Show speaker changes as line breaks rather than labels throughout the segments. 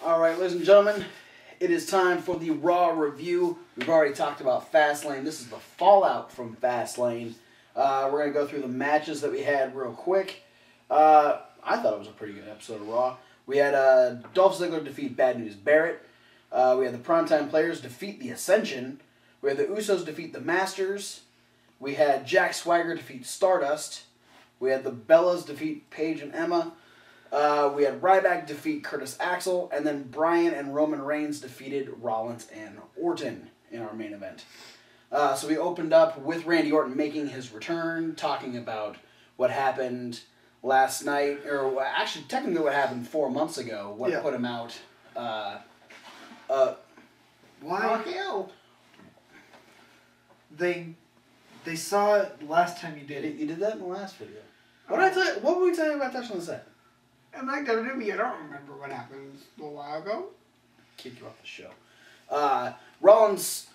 Alright, ladies and gentlemen, it is time for the Raw review. We've already talked about Fastlane. This is the fallout from Fastlane. We're going to go through the matches that we had real quick. I thought it was a pretty good episode of Raw. We had Dolph Ziggler defeat Bad News Barrett. We had the Primetime Players defeat the Ascension. We had the Usos defeat the Masters. We had Jack Swagger defeat Stardust. We had the Bellas defeat Paige and Emma. We had Ryback defeat Curtis Axel, and then Bryan and Roman Reigns defeated Rollins and Orton in our main event. So we opened up with Randy Orton making his return, talking about what happened last night, or actually technically what happened 4 months ago, what put him out.
Why? They saw it last time you did it.
You did that in the last video. What did I tell you? What were we telling you about that on the set?
And like WWE, I don't remember what happened a little while ago.
Kick you off the show. Rollins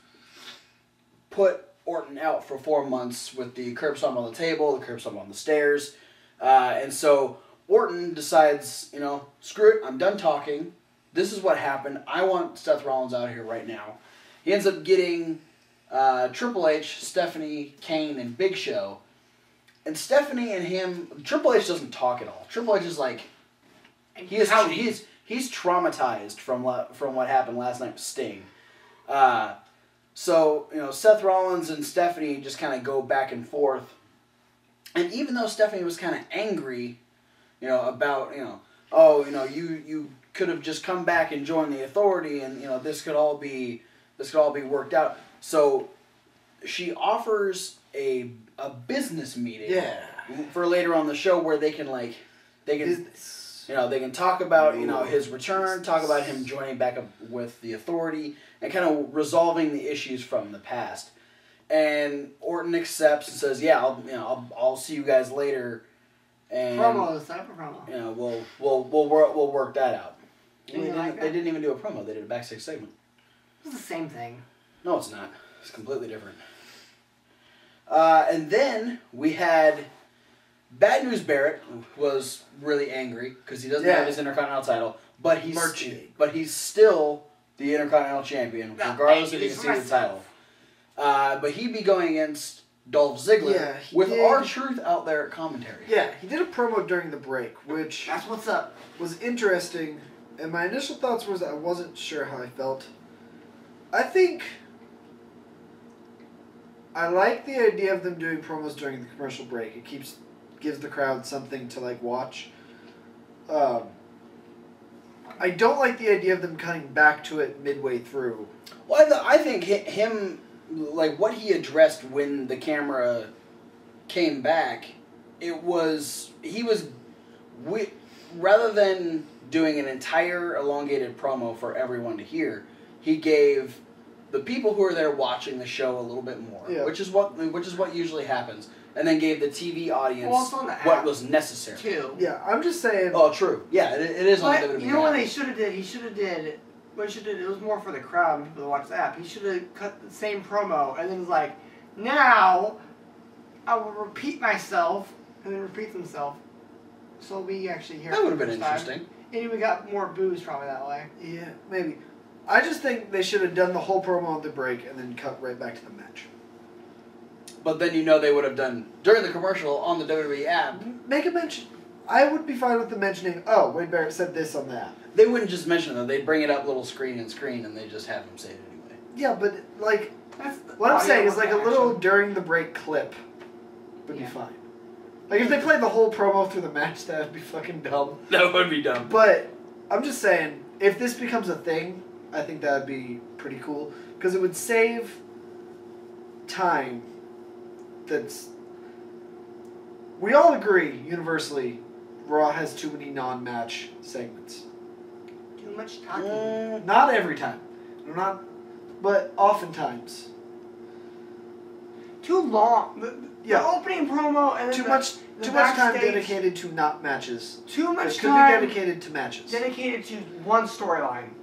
put Orton out for 4 months with the curb stomp on the table, the curb stomp on the stairs. And so Orton decides, you know, screw it, I'm done talking. This is what happened. I want Seth Rollins out here right now. He ends up getting Triple H, Stephanie, Kane, and Big Show. And Stephanie and him, Triple H doesn't talk at all. Triple H is like, he's traumatized from what happened last night with Sting. So, you know, Seth Rollins and Stephanie just kind of go back and forth. And even though Stephanie was kind of angry, you know, about, you know, oh, you know, you could have just come back and joined the Authority, and, you know, this could all be worked out. So she offers a business meeting for later on the show where they can talk about, you know, his return, talk about him joining back up with the Authority, and kind of resolving the issues from the past. And Orton accepts and says, "Yeah, I'll see you guys later." And
Promo, set up a promo.
You know, we'll work that out. They
like
didn't even do a promo. They did a backstage segment.
It's the same thing.
No, it's not. It's completely different. And then we had Bad News Barrett was really angry because he doesn't have his Intercontinental title, but he's still the Intercontinental Champion, regardless if he can see the title. But he'd be going against Dolph Ziggler with R-Truth out there at commentary.
Yeah, he did a promo during the break, which
that's what's up.
Was interesting, and my initial thoughts was I wasn't sure how I felt. I think I like the idea of them doing promos during the commercial break. It gives the crowd something to like watch. I don't like the idea of them cutting back to it midway through.
Well, I think him, like what he addressed when the camera came back, rather than doing an entire elongated promo for everyone to hear, he gave the people who are there watching the show a little bit more, which is what usually happens, and then gave the TV audience what was necessary.
Too.
Yeah, I'm just saying.
Oh, true. Yeah, it is on the WWE.
You know what they should have did? It was more for the crowd and people that watch the app. He should have cut the same promo and then was like, now I will repeat myself, and then repeats himself. So we actually hear.
That would have been interesting.
And we got more booze probably that way.
Yeah, maybe. I just think they should have done the whole promo at the break and then cut right back to the match.
But then you know they would have done, during the commercial on the WWE app.
Make a mention. I would be fine with them mentioning, oh, Wade Barrett said this on the app.
They wouldn't just mention it. They'd bring it up little screen, and they just have him say it anyway.
Yeah, but, like, what I'm saying is, like, a little during the break clip would be fine. Like, if they played the whole promo through the match, that would be fucking dumb.
That would be dumb.
But, I'm just saying, if this becomes a thing, I think that would be pretty cool. Because it would save time that's... We all agree, universally, Raw has too many non-match segments.
Too much talking.
Not every time. But oftentimes.
Too long. The opening promo and then
too much time dedicated to not matches.
Too much
time could be dedicated to matches.
Dedicated to one storyline.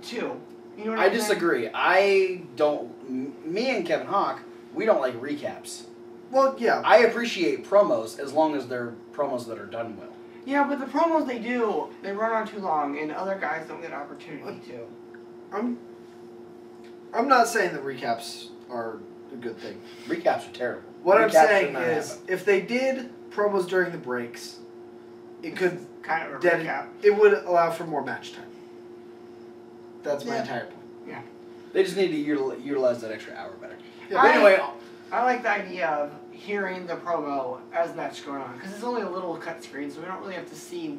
Two. You know what
I disagree. Me and Kevin Hawk, we don't like recaps.
Well, yeah.
I appreciate promos as long as they're promos that are done well.
Yeah, but the promos they do, they run on too long, and other guys don't get an opportunity to.
I'm not saying that recaps are a good thing.
Recaps are terrible.
What I'm
Recaps
saying
should not
is,
happen.
if they did promos during the breaks, it could
Kind of a recap.
it would allow for more match time. That's my
Yeah.
entire point.
Yeah.
They just need to utilize that extra hour better.
Yeah.
But anyway,
I like the idea of hearing the promo as the match is going on, because it's only a little cut screen, so we don't really have to see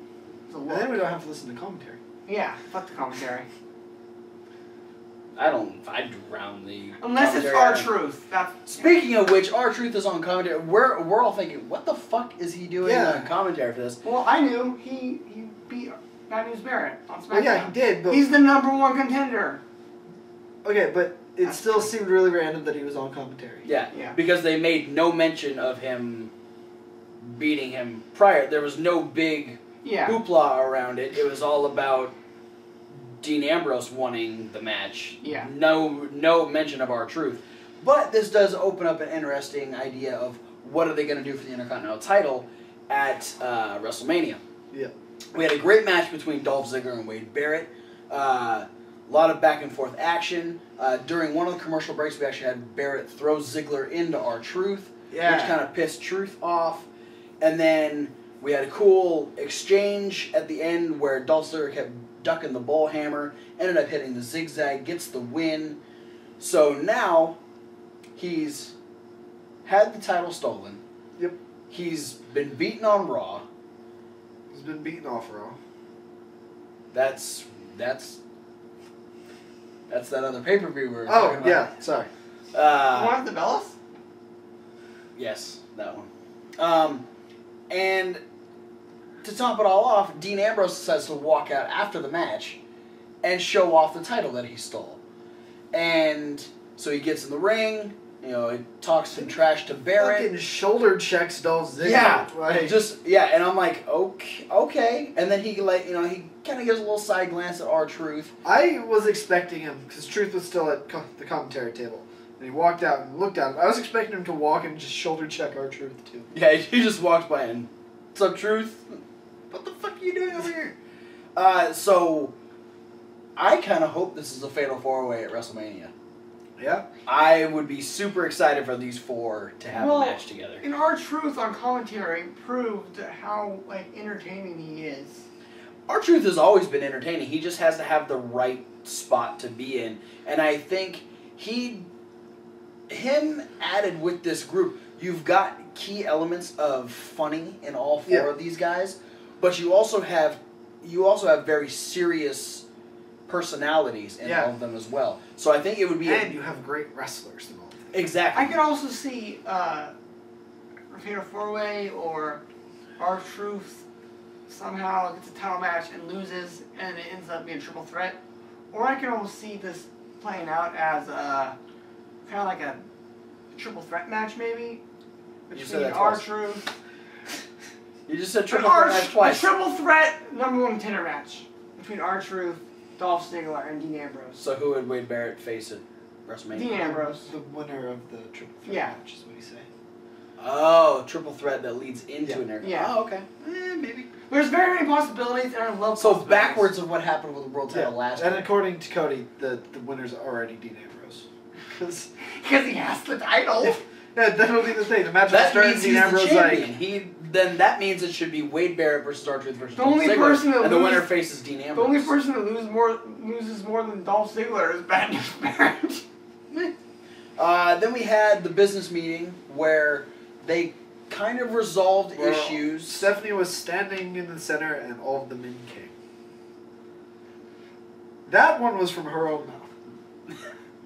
the
And
look.
then we don't have to listen to commentary.
Yeah, fuck the commentary.
I'd drown the
Unless it's
commentary out.
R-Truth.
Speaking of which, R-Truth is on commentary. We're all thinking, what the fuck is he doing on commentary for this?
Well, I knew he beat Bad News Barrett on SmackDown.
Well, yeah, he did, but...
He's the #1 contender.
Okay, but it
That's
still
true.
seemed really random that he was on commentary.
Yeah,
Yeah.
because they made no mention of him beating him prior. There was no big
Yeah.
hoopla around it. It was all about Dean Ambrose wanting the match.
Yeah.
No mention of R-Truth. But this does open up an interesting idea of what are they going to do for the Intercontinental title at WrestleMania.
Yeah.
We had a great match between Dolph Ziggler and Wade Barrett. A lot of back and forth action. During one of the commercial breaks, we actually had Barrett throw Ziggler into R-Truth, which kind of pissed Truth off. And then we had a cool exchange at the end where Dolph Ziggler kept ducking the bull hammer, ended up hitting the zigzag, gets the win. So now he's had the title stolen.
Yep.
He's been beaten on Raw.
He's been beaten off Raw.
That's that other pay-per-view we were talking about.
Yeah, sorry.
One of the Bellas?
Yes, that one. And to top it all off, Dean Ambrose decides to walk out after the match and show off the title that he stole. And so he gets in the ring, he talks some trash to Barrett.
Fucking shoulder checks Dolph Ziggler.
Yeah,
Like,
and I'm like, okay. And then he he kind of gives a little side glance at R-Truth.
I was expecting him, because Truth was still at the commentary table, and he walked out and looked at him. I was expecting him to walk and just shoulder check R-Truth too.
Yeah, he just walked by and, what's up, Truth? What the fuck are you doing over here? So, I kind of hope this is a fatal four-way at WrestleMania.
Yeah.
I would be super excited for these four to have a match together.
And R-Truth on commentary proved how entertaining he is.
R-Truth has always been entertaining. He just has to have the right spot to be in. And I think him added with this group, you've got key elements of funny in all four of these guys, but you also have very serious personalities in all of them as well. So I think it would be
And you have great wrestlers in all of them.
exactly.
I could also see a Fatal 4-Way or R-Truth somehow gets a title match and loses and it ends up being a triple threat. Or I can almost see this playing out as kind of like a triple threat match maybe.
You said that
Between
twice.
R-Truth.
You just said triple threat match twice.
A triple threat #1 contender match between R-Truth, Dolph Ziggler, and Dean Ambrose.
So who would Wade Barrett face at WrestleMania?
Dean Ambrose.
The winner of the triple threat
Yeah.
match is what he's saying.
Oh, triple threat that leads into an area.
Yeah.
Oh, okay. Maybe.
There's very many possibilities, and I love
So
possibilities.
backwards of what happened with the world title last
And
year.
according to Cody, the winner's already Dean Ambrose. Because
Because he has the title.
that'll be the thing. The match will
That
start
means
and
he's
Dean
the
Ambrose
champion. Then that means it should be Wade Barrett versus R-Truth versus
The
Dolph
only
Ziggler,
person that
and the winner
loses-
faces Dean
The
Ambrose.
only person that loses more than Dolph Ziggler is Bad News Barrett.
Then we had the business meeting where they kind of resolved issues.
Stephanie was standing in the center and all of the men came. That one was from her own mouth.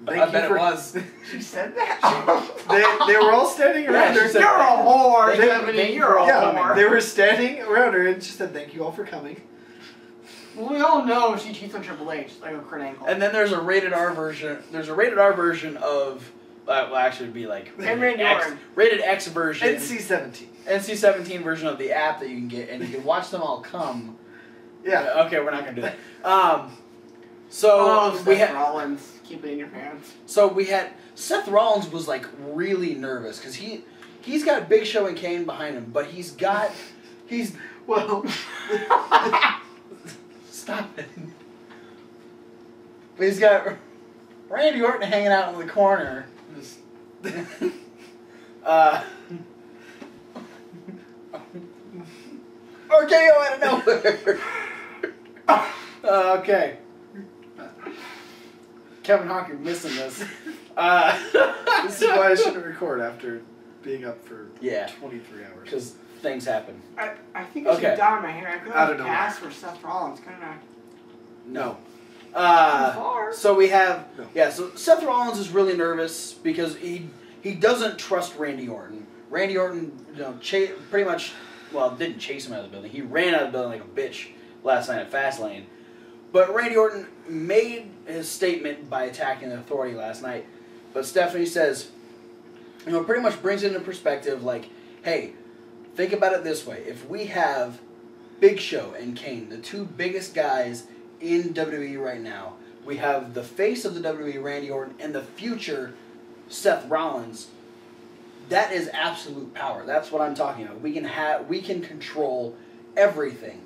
I bet it was.
She said that?
They were all standing around
she
her.
said-
You're a whore,
They-
Stephanie.
they-
You're a
Yeah,
whore.
they were standing around her and she said, "Thank you all for coming."
Well, we all know she cheats on Triple H, like a Kurt Angle.
And then there's a rated R version. There's a rated R version of. Well, actually, it'd be like
And Randy
X,
Orton.
rated X version.
NC-17.
NC-17 version of the app that you can get, and you can watch them all come.
Yeah.
Okay, we're not gonna do that. So
Seth
we had.
Rollins. Keep it in your pants.
So we had Seth Rollins was like really nervous because he's got Big Show and Kane behind him, but he's
Well,
Stop it. But he's got Randy Orton hanging out in the corner. Just, RKO out of nowhere. Okay. Kevin Hawker missing this.
this is why I shouldn't record after being up for 23 hours.
Because things happen.
I think I should dye my hair. I could have passed for Seth Rollins, couldn't I?
No.
Far.
So we have so Seth Rollins is really nervous because he doesn't trust Randy Orton. Randy Orton, pretty much didn't chase him out of the building. He ran out of the building like a bitch last night at Fastlane. But Randy Orton made his statement by attacking the Authority last night. But Stephanie says, pretty much brings it into perspective like, hey, think about it this way. If we have Big Show and Kane, the two biggest guys in WWE right now, we have the face of the WWE, Randy Orton, and the future Seth Rollins. That is absolute power. That's what I'm talking about. We can control everything.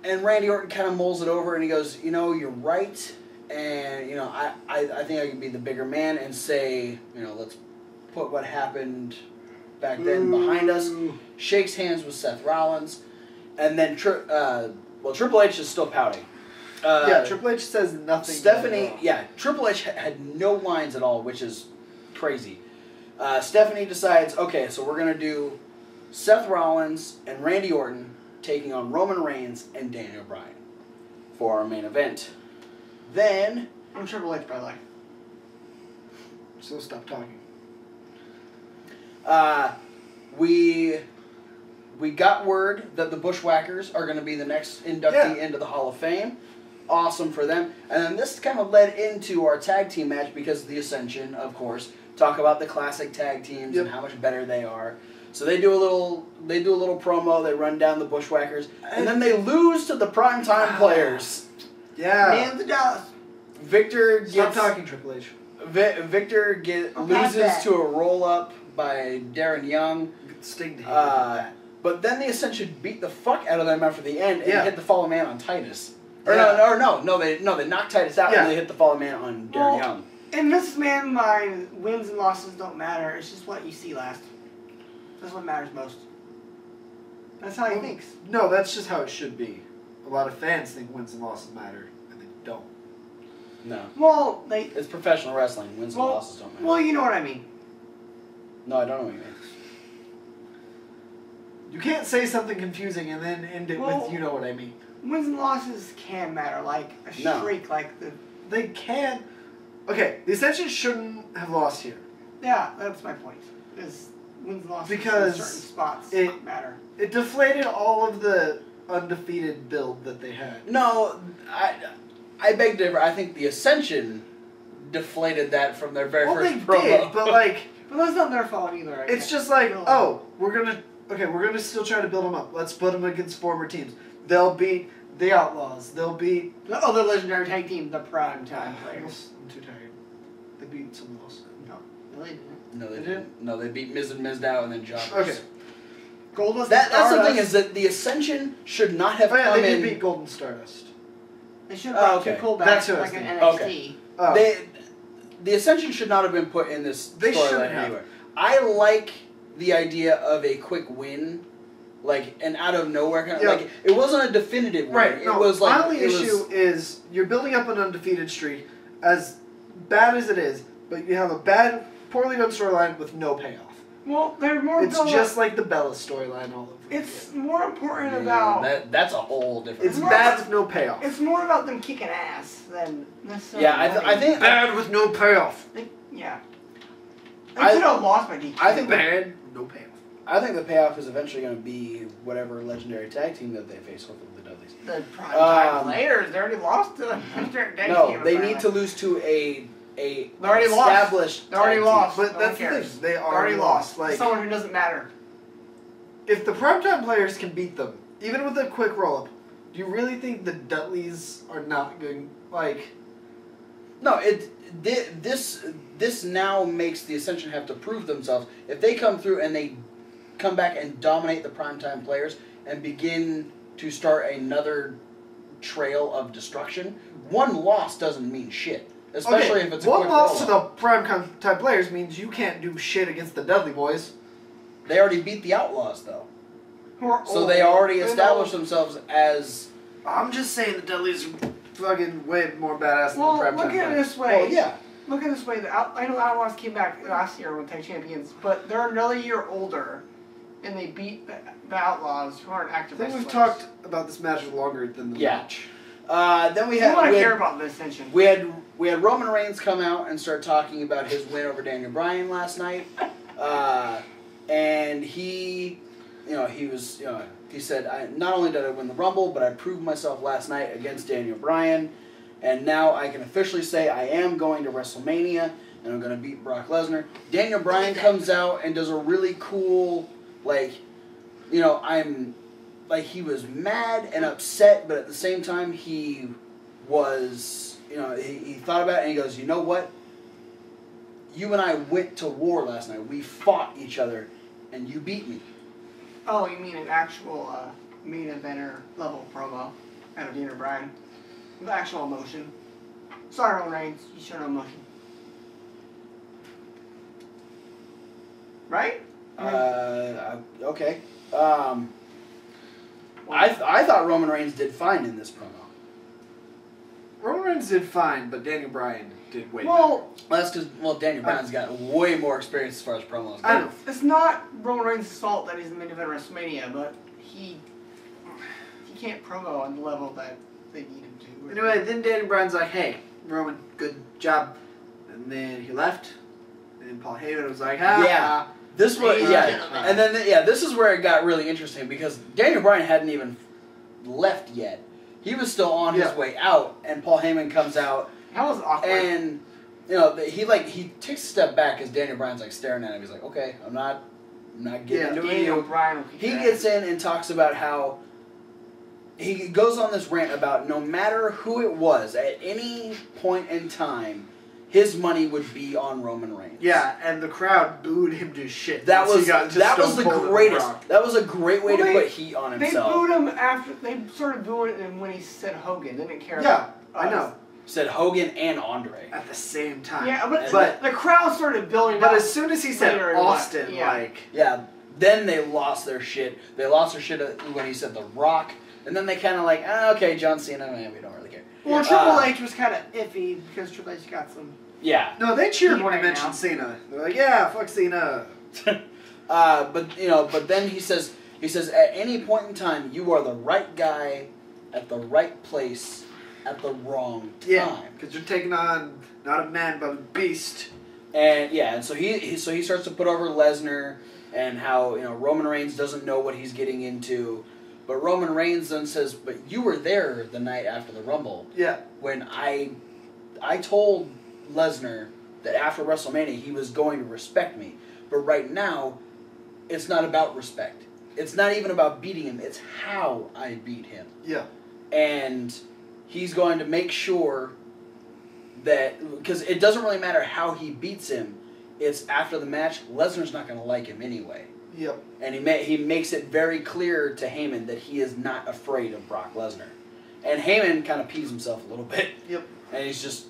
And Randy Orton kind of mulls it over and he goes, you're right. And, I think I can be the bigger man and say, let's put what happened back then behind us. Shakes hands with Seth Rollins. And then, Triple H is still pouting.
Triple H says nothing.
Triple H had no lines at all, which is crazy. Stephanie decides, okay, so we're going to do Seth Rollins and Randy Orton taking on Roman Reigns and Daniel Bryan for our main event. Then...
I'm Triple H, by the way.
So stop talking.
We got word that the Bushwhackers are going to be the next inductee into the Hall of Fame. Awesome for them. And then this kind of led into our tag team match because of the Ascension, of course. Talk about the classic tag teams and how much better they are. So they do a little promo. They run down the Bushwhackers, and then they lose to the Primetime Players.
Yeah.
Man the dust.
Victor gets...
Stop talking, Triple H.
Victor loses to a roll-up by Darren Young.
Sting to him that.
But then the Ascension beat the fuck out of them after the end and hit the Fallen Man on Titus. They knocked Titus out and they hit the Fallen Man on Darren Young.
In this man's mind, wins and losses don't matter. It's just what you see last. That's what matters most. That's how he thinks.
No, that's just how it should be. A lot of fans think wins and losses matter, and they don't.
No.
Well,
it's professional wrestling. Wins and losses don't matter.
Well, you know what I mean.
No, I don't know what you mean.
You can't say something confusing and then end it with you know what I mean.
Wins and losses can matter, like a streak, like the...
They can. Okay, the Ascension shouldn't have lost here.
Yeah, that's my point. Is wins and losses
because
in certain spots matter.
It deflated all of the undefeated build that they had.
No, I beg to differ. I think the Ascension deflated that from their very first promo.
They did, but
but that's not their fault either.
It's just like, we're gonna still try to build them up. Let's put them against former teams. They'll beat the Outlaws. They'll beat
the other legendary tag team, the Primetime Players.
I'm too tired. They beat someone else.
No, they didn't.
No, they didn't. No, they beat Miz and Mizdow and then Jobbers.
Okay.
Goldust.
That's the thing is that the Ascension should not have come in.
They did beat Golden Stardust.
They should have brought Cole back like an NXT.
Okay. The Ascension should not have been put in this storyline anywhere. I like the idea of a quick win, like an out of nowhere kind of like it wasn't a definitive win.
Right.
It was like
my only issue is you're building up an undefeated streak, as bad as it is, but you have a poorly done storyline with no payoff.
Well, they're more.
It's just like the Bella storyline all over.
It's more important about.
That's a whole different.
It's bad with no payoff.
It's more about them kicking ass than necessarily.
Yeah, I think
bad with no payoff.
They should have lost by DQ.
I think
bad, no payoff.
I think the payoff is eventually going to be whatever legendary tag team that they face, hopefully the Dudleys.
The Primetime Players, they already lost to the legendary tag team.
No, they need to lose to a
already
established.
They already lost.
But that's the thing. They already lost. Like
someone who doesn't matter.
If the Primetime Players can beat them, even with a quick roll up, do you really think the Dudleys are not going like?
No, this now makes the Ascension have to prove themselves. If they come through and they come back and dominate the Primetime Players, and begin to start another trail of destruction, one loss doesn't mean shit. Especially if it's a
one
quick
loss to the
roll-up.
prime type players means you can't do shit against the Dudley Boys.
They already beat the Outlaws, though.
Who are
So
old.
they already
They're
established
old.
themselves as...
I'm just saying the Dudleys are fucking way more badass
Well,
than the prime
look at it
players.
this way.
Well, yeah.
Look at it this way. I know the Outlaws came back last year when tag champions, but they're another year older, and they beat the Outlaws, who aren't active
I think we've
wrestlers.
talked about this match longer than the
Yeah.
match.
Then we
We
had...
want to
we had-
care about the Ascension.
We had Roman Reigns come out and start talking about his win over Daniel Bryan last night, and he said, not only did I win the Rumble, but I proved myself last night against Daniel Bryan, and now I can officially say I am going to WrestleMania and I'm going to beat Brock Lesnar. Daniel Bryan comes out and does a really cool, he was mad and upset, but at the same time he was, he thought about it and he goes, you know what? You and I went to war last night. We fought each other and you beat me.
Oh, you mean an actual main eventer level promo out of Daniel Bryan? With actual emotion. Sorry, Roman Reigns, you showed no emotion. Right?
Okay. I thought Roman Reigns did fine in this promo.
Roman Reigns did fine, but Daniel Bryan did way
Well,
That's because, Daniel Bryan's got way more experience as far as promos go.
I know.
it's not Roman Reigns' fault that he's the main event of WrestleMania, but he can't promo on the level that they need him to.
Anyway, then Daniel Bryan's like, hey, Roman, good job. And then he left. And then Paul Heyman was like,
Yeah. This was,
Yeah.
and then, this is where it got really interesting because Daniel Bryan hadn't even left yet. He was still on his way out, and Paul Heyman comes out,
That was awkward.
and, he takes a step back as Daniel Bryan's, staring at him. He's like, okay, I'm not getting into
Daniel
you.
Bryan will kick
He
your
gets
ass.
in and talks about how he goes on this rant about no matter who it was, at any point in time, his money would be on Roman Reigns.
Yeah, and the crowd booed him to shit.
That
once
was
he got into
that was
Stone
the
Cold and
greatest.
Rock.
That was a great way
Well,
to
they-
put heat on
They
himself.
booed him after they started booing him when he said Hogan. They didn't care.
Yeah,
about
I
us.
know.
Said Hogan and Andre.
At the same time.
Yeah, but,
But-
the crowd started building
But
up.
as soon as he said
later in
Austin,
life. Yeah.
Yeah. Then they lost their shit. They lost their shit when he said The Rock, and then they kind of okay, John Cena, man, we don't really care.
Well, Triple H was kind of iffy because Triple H got some.
Yeah.
No, they cheered when he
Right
mentioned
now.
Cena. They're like, yeah, fuck Cena.
But then he says at any point in time you are the right guy at the right place at the wrong time.
Yeah, because you're taking on not a man but a beast.
And so he starts to put over Lesnar and how Roman Reigns doesn't know what he's getting into, but Roman Reigns then says, "But you were there the night after the Rumble
Yeah.
when I told Lesnar that after WrestleMania he was going to respect me, but right now it's not about respect. It's not even about beating him. It's how I beat him."
Yeah.
And he's going to make sure that, because it doesn't really matter how he beats him, it's after the match, Lesnar's not going to like him anyway.
Yep.
And he makes it very clear to Heyman that he is not afraid of Brock Lesnar. And Heyman kind of pees himself a little bit.
Yep.
And he's just,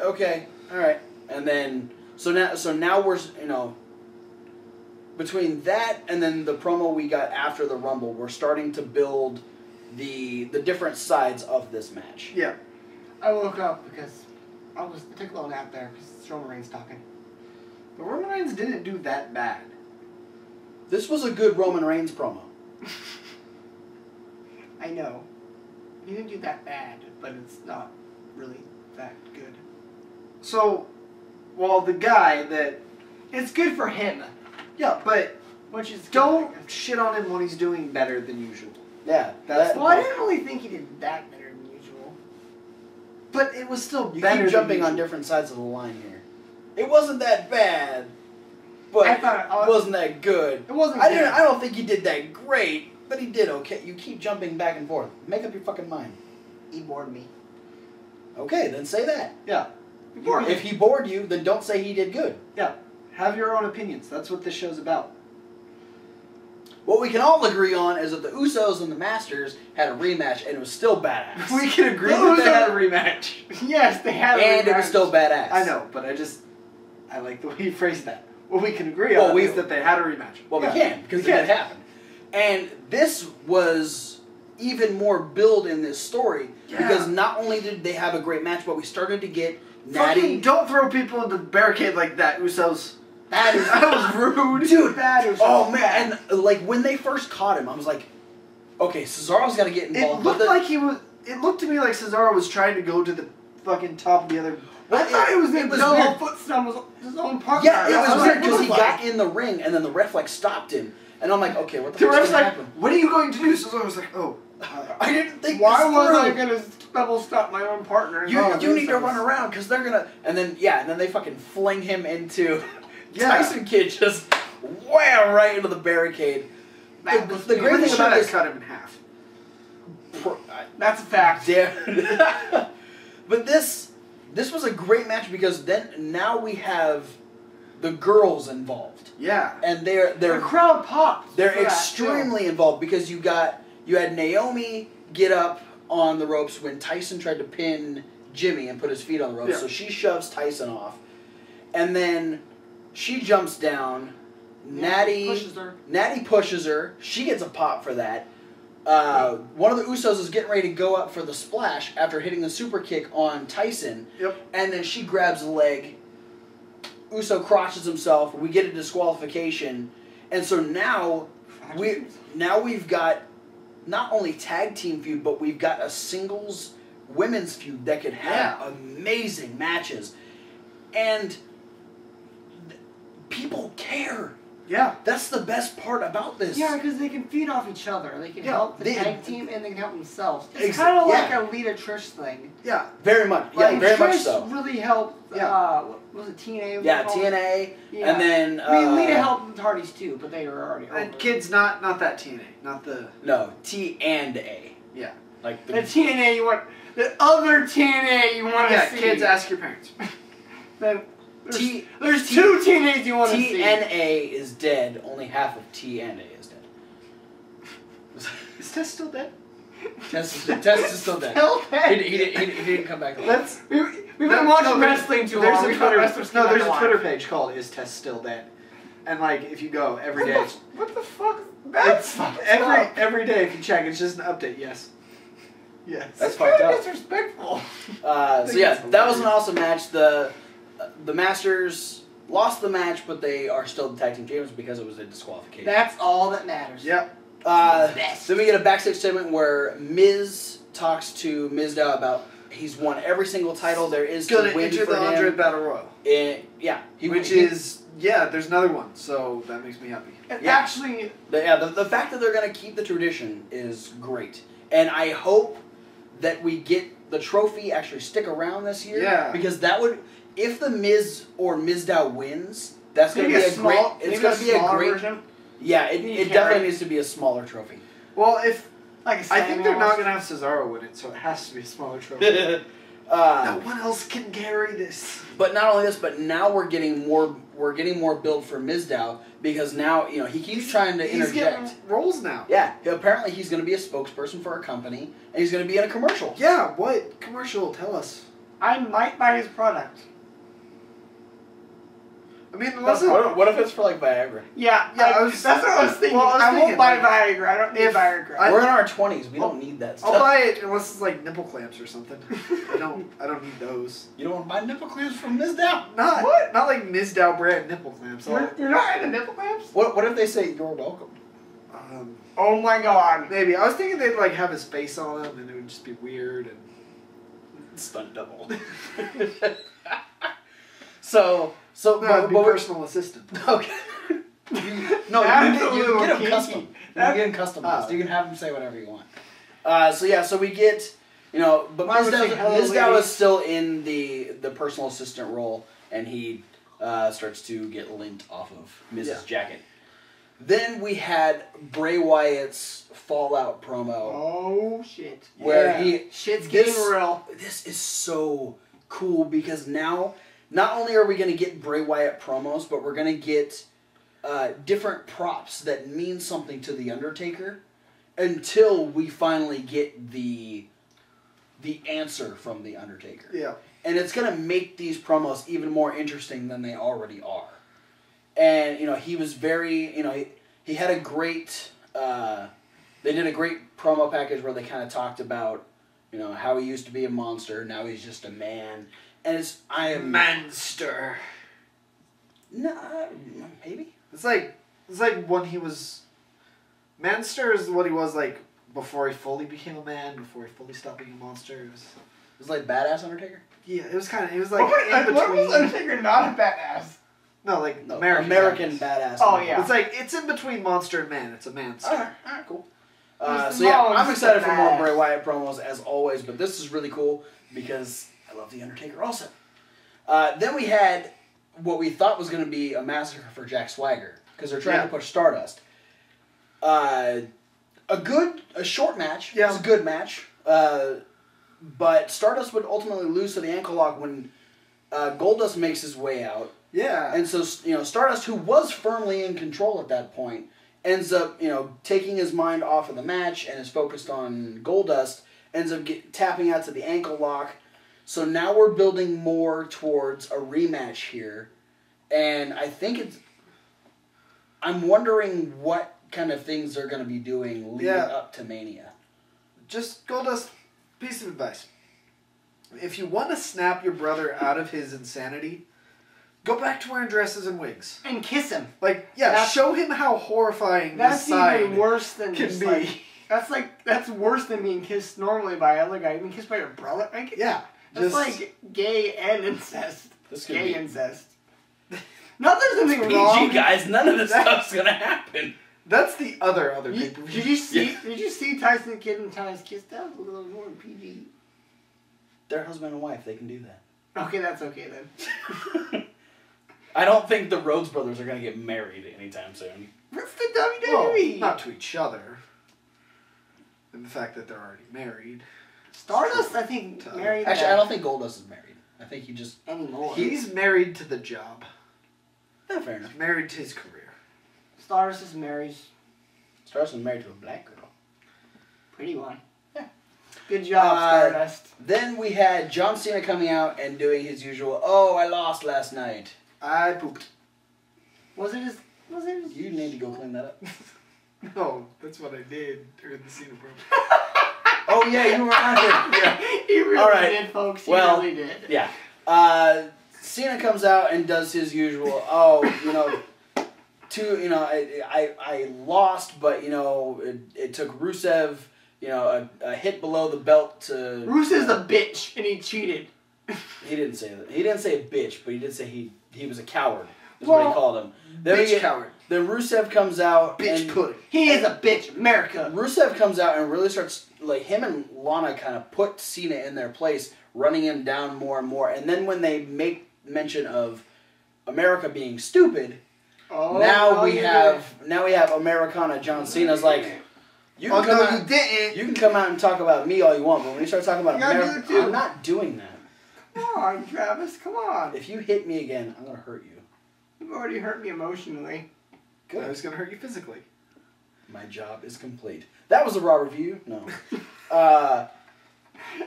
okay, all right. And then, so now we're, between that and then the promo we got after the Rumble, we're starting to build the different sides of this match.
Yeah.
I woke up because I took a little nap there because it's Roman Reigns talking.
But Roman Reigns didn't do that bad.
This was a good Roman Reigns promo.
I know. He didn't do that bad, but it's not really that good.
So, well, the guy that...
It's good for him,
Yeah, but
which is good,
don't
I guess.
shit on him when he's doing better than usual.
Yeah,
That's
Well, I didn't really think he did that better than usual.
But it was still
you
better
keep jumping
than
on
usual.
different sides of the line here. It wasn't that bad, but
I thought
it wasn't that good.
It wasn't
I
good.
didn't. I don't think he did that great, but he did okay. You keep jumping back and forth. Make up your fucking mind.
He bored me.
Okay, then say that.
Yeah.
He bored me.
If he bored you, then don't say he did good.
Yeah. Have your own opinions. That's what this show's about.
What we can all agree on is that the Usos and the Masters had a rematch, and it was still badass.
We can agree that they had a rematch.
Yes, they had a rematch.
And it was still badass.
I know, but I like the way you phrased that. What we can agree on is that they had a rematch.
Well, we can, because it did happen. And this was even more build in this story, because not only did they have a great match, but we started to get Natty.
Fucking don't throw people into the barricade like that, Usos.
That
was rude.
Dude,
that was
oh man, and like when they first caught him, I was like, okay, Cesaro's got to get involved.
It looked to me like Cesaro was trying to go to the fucking top of the other.
I thought it was
weird.
foot stomp was his own partner.
Yeah, it was weird because he got in the ring and then the ref like stopped him, and I'm like, okay, what the fuck's
ref's
gonna
like,
happen?
what are you going to do? Cesaro was like, oh,
I didn't think.
Why was I gonna double stop my own partner?
You need to run around because they're gonna, and then they fucking fling him into. Tyson Kidd just wham right into the barricade. The great thing about this
cut him in half.
That's a fact.
Yeah. But this was a great match because now we have the girls involved.
Yeah.
And the
crowd popped.
They're extremely involved because you had Naomi get up on the ropes when Tyson tried to pin Jimmy and put his feet on the ropes. Yeah. So she shoves Tyson off. And then she jumps down. Natty pushes her. She gets a pop for that. One of the Usos is getting ready to go up for the splash after hitting the super kick on Tyson.
Yep.
And then she grabs a leg. Uso crotches himself. We get a disqualification. And so now we've got not only tag team feud, but we've got a singles women's feud that could have amazing matches. And people care.
Yeah.
That's the best part about this.
Yeah, because they can feed off each other. They can help the tag team and they can help themselves. It's kind of like a Lita Trish thing.
Yeah.
Very much. Yeah,
like,
very
Trish
much so.
really helped. What was it, TNA?
Yeah, TNA. Yeah. And then
Lita helped the Hardys too, but they were already over.
And Kids not that TNA, not the
T and A.
Yeah.
Like
the TNA you want, the other TNA you want to see.
Yeah, Kids, ask your parents.
Then there's two TNAs you want to see.
TNA is dead. Only half of TNA is dead.
Is Tess still dead?
Tess is still dead. He didn't come back.
We've been watching wrestling too long.
There's a Twitter page called "Is Tess Still Dead?" And like, if you go every day,
what the fuck?
Every day if you check, it's just an update. Yes.
That's fucked up.
Disrespectful.
So yeah, that was an awesome match. The Masters lost the match, but they are still the tag team champions because it was a disqualification.
That's all that matters.
Yep.
Then we get a backstage segment where Miz talks to Mizdow about he's won every single title there is to win for him.
Enter the 100 Battle Royal. There's another one, so that makes me happy.
Actually,
the fact that they're going to keep the tradition is great, and I hope that we get the trophy actually stick around this year.
Yeah.
Because that would, if the Miz or Mizdow wins, that's going to be a great. It's going to be a great version. Yeah, it definitely needs to be a smaller trophy.
Well, I think they're not going to have Cesaro win it, so it has to be a smaller trophy. No one else can carry this.
But not only this, but now we're getting more build for Mizdow because now he keeps trying to interject.
He's getting roles now.
Yeah, apparently he's going to be a spokesperson for a company and he's going to be in a commercial.
Yeah, what commercial? Tell us.
I might buy his product.
I mean,
what if it's for like Viagra?
Yeah. That's what I was thinking.
Well,
I won't buy Viagra. I don't need Viagra.
We're in our 20s. We don't need that stuff.
I'll buy it unless it's like nipple clamps or something. I don't need those.
You don't want to buy nipple clamps from Mizdow?
Not like Mizdow brand nipple clamps.
You're not into nipple clamps?
What if they say you're welcome?
Oh my god.
Maybe. I was thinking they'd like have his face on them and it would just be weird and
stunt double. So
but personal assistant.
Okay. You can get them custom. You can get them customized. You can have them say whatever you want. So we get, but Mizdow is still in the personal assistant role, and he starts to get lint off of Miz's jacket. Then we had Bray Wyatt's Fallout promo.
Oh shit!
Where
shit's getting real.
This is so cool because now. Not only are we going to get Bray Wyatt promos, but we're going to get different props that mean something to the Undertaker until we finally get the answer from the Undertaker.
Yeah.
And it's going to make these promos even more interesting than they already are. And, he was very, he had a great, they did a great promo package where they kind of talked about, how he used to be a monster, now he's just a man. And I am...
Monster.
No, maybe.
It's like when he was... Monster is what he was like before he fully became a man, before he fully stopped being a monster. It
was like badass Undertaker?
Yeah, it was like in between...
What was Undertaker not a badass?
No,
American badass.
Oh, yeah.
It's in between monster and man. It's a manster.
Alright, cool. I'm excited for more Bray Wyatt promos as always, but this is really cool because I love The Undertaker also. Then we had what we thought was going to be a massacre for Jack Swagger because they're trying to push Stardust. A short match.
Yeah.
It was a good match. But Stardust would ultimately lose to the ankle lock when Goldust makes his way out.
Yeah.
And so, Stardust, who was firmly in control at that point, ends up, taking his mind off of the match and is focused on Goldust, ends up tapping out to the ankle lock. So now we're building more towards a rematch here. And I think I'm wondering what kind of things they're going to be doing leading up to Mania.
Just Goldust, piece of advice. If you want to snap your brother out of his insanity, go back to wearing dresses and wigs.
And kiss him.
Show him how horrifying
that's
this side
even worse than
can be.
That's worse than being kissed normally by another guy. Being kissed by your brother? That's like gay and incest. Incest. Not there's anything wrong.
PG, guys, none of this stuff's gonna happen.
That's the other pay-per-view.
Did you see Tyson Kidd and Ty's kiss? That was a little more PG.
They're husband and wife. They can do that.
Okay, that's okay then.
I don't think the Rhodes brothers are going to get married anytime soon.
That's the WWE.
Well, not to each other. And the fact that they're already married.
Stardust, I think, married.
Actually, I don't think Goldust is married. I think he just...
Anymore.
He's married to the job.
Yeah, fair enough.
Married to his career.
Stardust is married.
Stardust is married to a black girl.
Pretty one. Yeah. Good job, Stardust.
Then we had John Cena coming out and doing his usual, I lost last night.
I pooped.
Was it his...
You need to go clean that up.
No, that's what I did during the Cena promo.
Oh, yeah, you were on here. Yeah.
He really did, folks. He really did.
Yeah. Cena comes out and does his usual, I lost, but, it took Rusev, a hit below the belt to...
Rusev's a bitch, and he cheated.
He didn't say that. He didn't say a bitch, but he did say he was a coward. Is what he called him.
Bitch coward.
Then Rusev comes out.
Bitch pudding.
He is a bitch, America.
Rusev comes out and really starts, him and Lana kind of put Cena in their place, running him down more and more. And then when they make mention of America being stupid, now we have Americana John Cena's like, you can come out and talk about me all you want, but when you start talking about America, I'm not doing that.
Come on, Travis, come on.
If you hit me again, I'm going to hurt you.
You've already hurt me emotionally.
Good. I was going to hurt you physically.
My job is complete. That was a Raw review? No.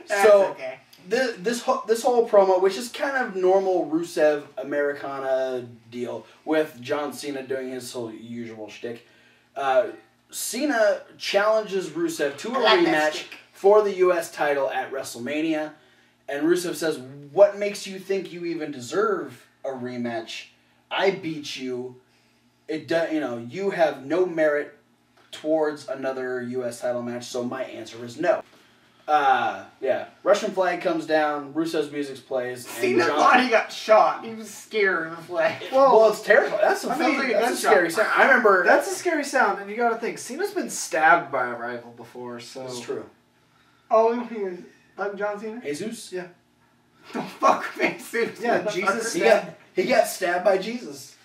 Okay.
This whole promo, which is kind of normal Rusev Americana deal, with John Cena doing his whole usual shtick. Cena challenges Rusev to a rematch for the U.S. title at WrestleMania. And Rusev says, "What makes you think you even deserve a rematch? I beat you. You have no merit towards another U.S. title match, so my answer is no." Russian flag comes down, Rusev's music plays.
Cena thought he got shot. He was scared of the flag.
Well, it's terrible. That's a scary sound. I remember...
That's a scary sound, and you gotta think, Cena's been stabbed by a rival before, so...
That's true.
Oh, he was like John Cena?
Jesus?
Yeah.
The fuck me, Jesus.
Yeah, Jesus
He got stabbed by Jesus.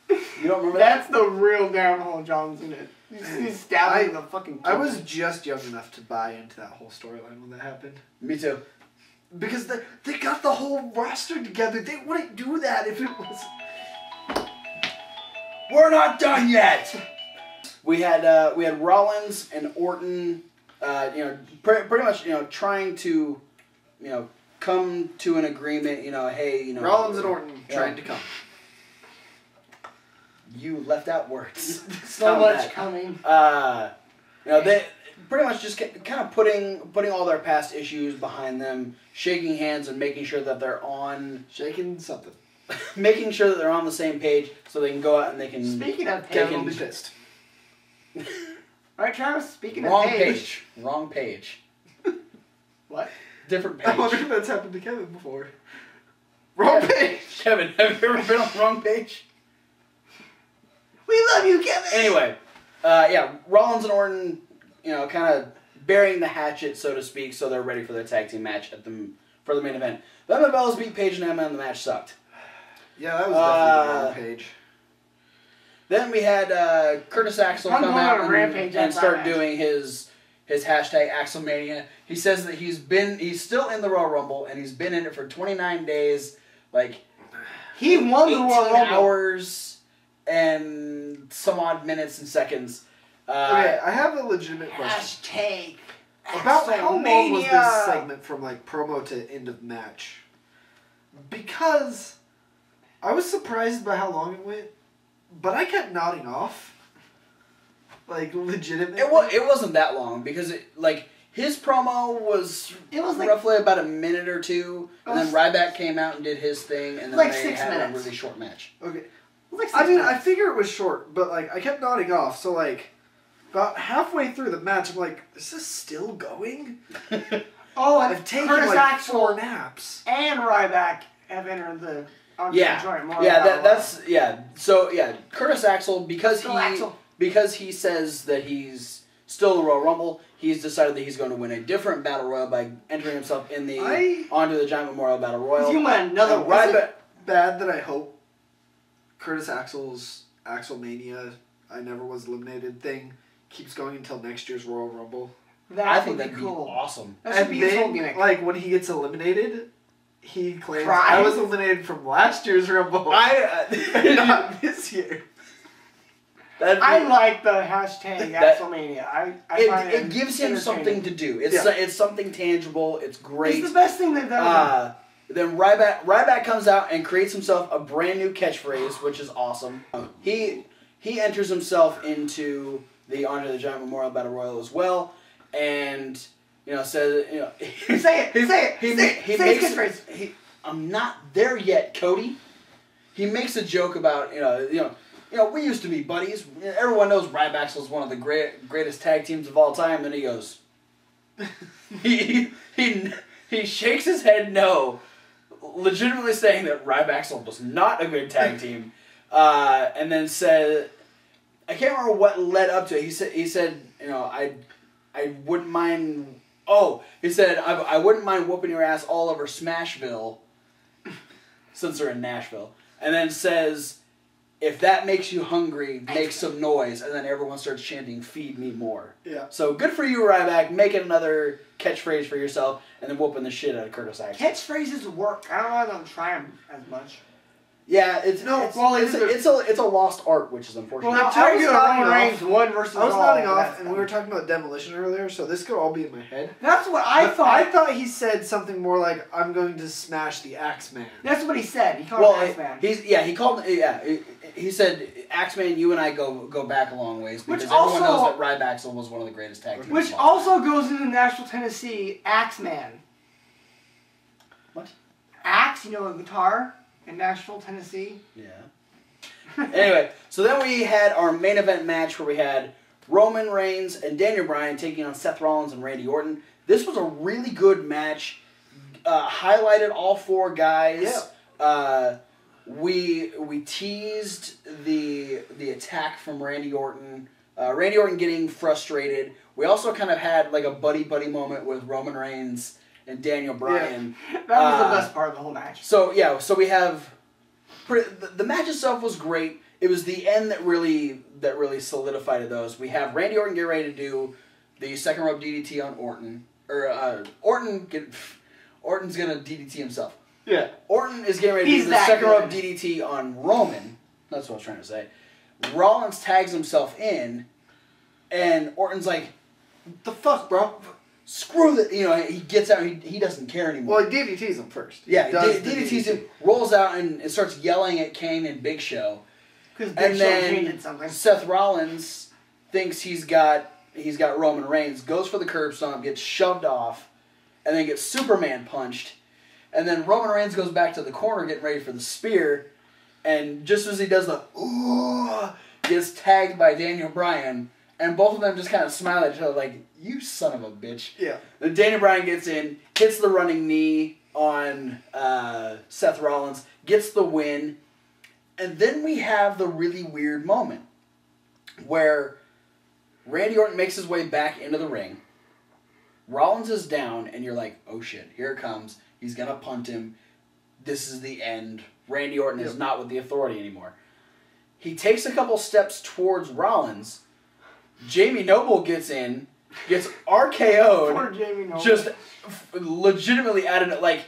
You don't remember that?
That's the real downhole John Cena. He's stabbing the fucking
I was just young enough to buy into that whole storyline when that happened.
Me too.
Because they got the whole roster together. They wouldn't do that if it was...
We're not done yet. We had Rollins and Orton, pretty much, trying to, come to an agreement. Hey,
Rollins and Orton trying to come.
You left out words.
So much coming.
They pretty much just kind of putting all their past issues behind them, shaking hands and making sure that they're on making sure that they're on the same page, so they can go out and they can.
Speaking of page,
Kevin will be pissed.
Right, Travis. Speaking
Wrong
of page.
Wrong page.
What?
Different page.
I wonder if that's happened to Kevin before. Wrong page.
Kevin, have you ever been on the wrong page?
We love you, Kevin.
Anyway, Rollins and Orton, kind of burying the hatchet, so to speak, so they're ready for their tag team match for the main event. Then the Bellas beat Paige and Emma, and the match sucked.
Yeah, that was definitely the wrong page.
Then we had Curtis Axel come out and start doing his hashtag Axelmania. He says that he's still in the Royal Rumble, and he's been in it for 29 days,
he won the Royal Rumble.
hours and some odd minutes and seconds.
Okay, I have a legitimate question.
Hashtag
About how long was
Axelmania.
this segment from promo to end of match? Because I was surprised by how long it went, but I kept nodding off. Legitimately.
It wasn't that long because his promo was roughly about a minute or two, and then Ryback came out and did his thing, and then they
6
had
minutes.
a really short match.
Okay.
I
I figure it was short, but I kept nodding off, so about halfway through the match, I'm like, is this still going?
Oh, and
I've taken
Curtis Axel
4 naps.
and Ryback have entered the joint more.
So Curtis Axel because he says that he's still the Royal Rumble. He's decided that he's going to win a different battle royal by entering himself in onto the Giant Memorial Battle Royal.
You win another
one. Ryback. Bad that I hope Curtis Axel's Axelmania, I never was eliminated thing keeps going until next year's Royal Rumble.
I think that'd be awesome.
That should be his whole gimmick.
When he gets eliminated, he claims
Cry.
I was eliminated from last year's Rumble. Not this year.
I like the hashtag Axelmania. I find
it gives him something to do. It's something tangible. It's great.
It's the best thing they've done.
Then Ryback comes out and creates himself a brand new catchphrase, which is awesome. He enters himself into the Honor the Giant Memorial Battle Royal as well, and says
say his catchphrase.
I'm not there yet, Cody. He makes a joke about we used to be buddies. Everyone knows Ryback was one of the greatest tag teams of all time, and he goes, he shakes his head no, legitimately saying that Ryback was not a good tag team, and then said, I can't remember what led up to it. He said I wouldn't mind. Oh, he said I wouldn't mind whooping your ass all over Smashville, since they're in Nashville, and then says, if that makes you hungry, make some noise. And then everyone starts chanting, feed me more.
Yeah.
So good for you, Ryback. Making another catchphrase for yourself and then whooping the shit out of Curtis Axel.
Catchphrases work. I don't know, I don't try them as much.
Yeah, it's a lost art, which is unfortunate.
Well, I'm trying to do a Roman Reigns 1 versus
I was
all,
nodding off, and we were talking about Demolition earlier, so this could all be in my head.
That's what I thought.
I thought he said something more like, I'm going to smash the Axeman.
That's what he said. He called him Axeman.
He said, Axeman, you and I go back a long ways, because everyone knows that Ryback was one of the greatest tag teams.
Which also goes into Nashville, Tennessee, Axeman.
What?
Axe, a guitar? In Nashville, Tennessee.
Yeah. Anyway, so then we had our main event match where we had Roman Reigns and Daniel Bryan taking on Seth Rollins and Randy Orton. This was a really good match. Highlighted all 4 guys.
Yeah.
We teased the attack from Randy Orton. Randy Orton getting frustrated. We also kind of had a buddy moment with Roman Reigns and Daniel Bryan.
Yeah. That was the best part of the whole match.
So we have the match itself was great. It was the end that really solidified those. We have Randy Orton get ready to do the second rope DDT on Orton, Orton's gonna DDT himself.
Yeah.
Orton is getting ready to do the second rope DDT on Roman. That's what I was trying to say. Rollins tags himself in, and Orton's like, "What the fuck, bro? Screw that!" You know, he gets out. He doesn't care anymore.
Well, he DDTs him first.
Yeah, DDTs him, rolls out and starts yelling at Kane and Big Show.
Because Big Show changed something.
Seth Rollins thinks he's got Roman Reigns, goes for the curb stomp, gets shoved off, and then gets Superman punched. And then Roman Reigns goes back to the corner getting ready for the spear, and just as he does the ooh, gets tagged by Daniel Bryan, and both of them just kind of smile at each other like, "You son of a bitch."
Yeah.
Then Daniel Bryan gets in, hits the running knee on Seth Rollins, gets the win, and then we have the really weird moment where Randy Orton makes his way back into the ring. Rollins is down, and you're like, "Oh shit, here it comes. He's gonna punt him. This is the end. Randy Orton is not with the Authority anymore." He takes a couple steps towards Rollins. Jamie Noble gets in, gets RKO'd.
Poor Jamie Noble.
Just legitimately added, like,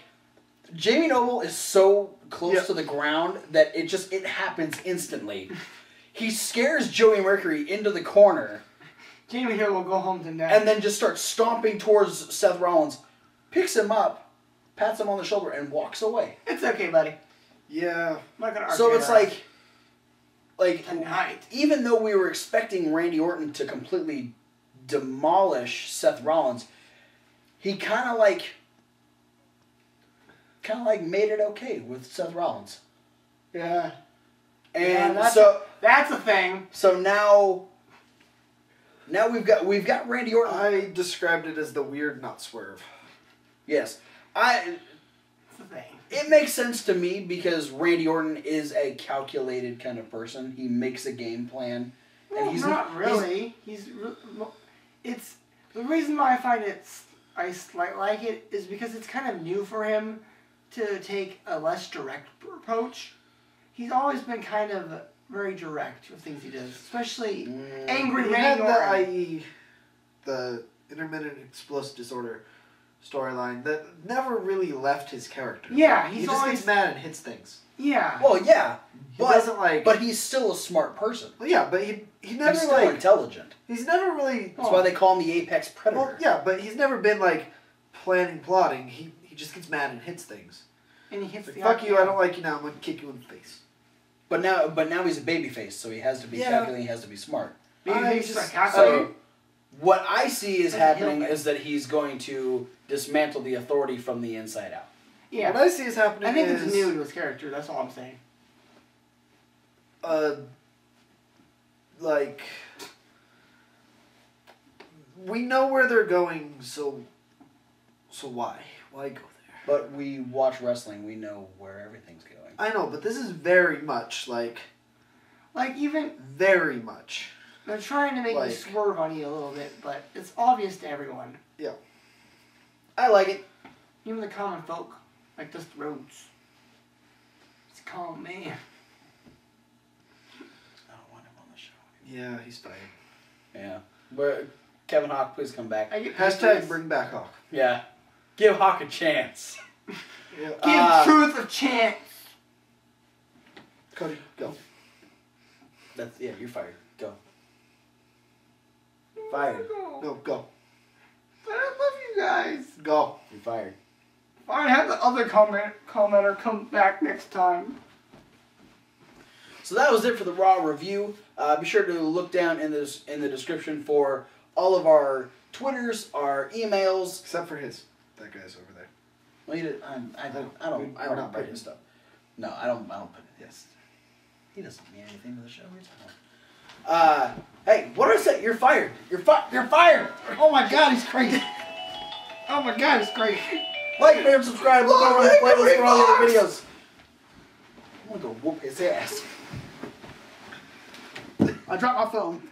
Jamie Noble is so close to the ground that it happens instantly. He scares Joey Mercury into the corner.
Jamie Noble will go home tonight.
And then just starts stomping towards Seth Rollins, picks him up, pats him on the shoulder, and walks away.
It's okay, buddy.
Yeah.
I'm not gonna argue.
So it's like
tonight.
Even though we were expecting Randy Orton to completely demolish Seth Rollins, he kind of like made it okay with Seth Rollins.
Yeah.
And
that's a thing.
So now we've got Randy Orton.
I described it as the weird not swerve.
Yes.
It's a thing.
It makes sense to me because Randy Orton is a calculated kind of person. He makes a game plan.
Well,
and he's
not really. It's the reason why I find I like it is because it's kind of new for him to take a less direct approach. He's always been kind of very direct with things he does, especially angry
He
Randy
had
Orton.
the IE, the intermittent explosive disorder storyline that never really left his character.
Yeah,
he
he's
just
always
gets mad and hits things.
Yeah.
Well, yeah,
He doesn't like.
but he's still a smart person.
Well, yeah, but he never
He's still
like.
intelligent.
He's never really.
That's why they call him the apex predator.
Well, yeah, but he's never been like planning, plotting. He just gets mad and hits things.
And he hits
Like,
the
fuck you! I don't like you now. I'm gonna kick you in the face.
But now he's a babyface, so he has to be calculating. He has to be smart. So what I see is happening is that he's going to dismantle the Authority from the inside out.
Yeah.
What I see is happening.
I think
is,
it's new to his character. That's all I'm saying.
Like, we know where they're going, so why? Why go there?
But we watch wrestling. We know where everything's going.
I know, but this is very much like
even
very much.
they're trying to make you swerve on you a little bit, but it's obvious to everyone.
Yeah.
I like it.
Even the common folk, like Dusty Rhodes. He's a calm man.
I don't want him on the show.
Yeah, he's fired.
Yeah. But Kevin Hawk, please come back.
Hashtag bring back Hawk.
Yeah. Give Hawk a chance.
Yeah.
Give truth a chance.
Cody, go.
You're fired. Go. Fired.
No, go.
But I love you guys.
Go.
You're fired.
Fine, have the other commenter come back next time.
So that was it for the Raw review. Be sure to look down in the description for all of our Twitters, our emails.
Except for his. That guy's over there.
Well, I don't put his stuff. No, I don't put it. Yes. He doesn't mean anything to the show. Hey, what did I say? You're fired. You're fired. Oh my God, he's crazy.
Oh my God, it's great.
Like, share, subscribe, look over the playlist for all the other videos. I'm gonna go whoop his ass.
I dropped my phone.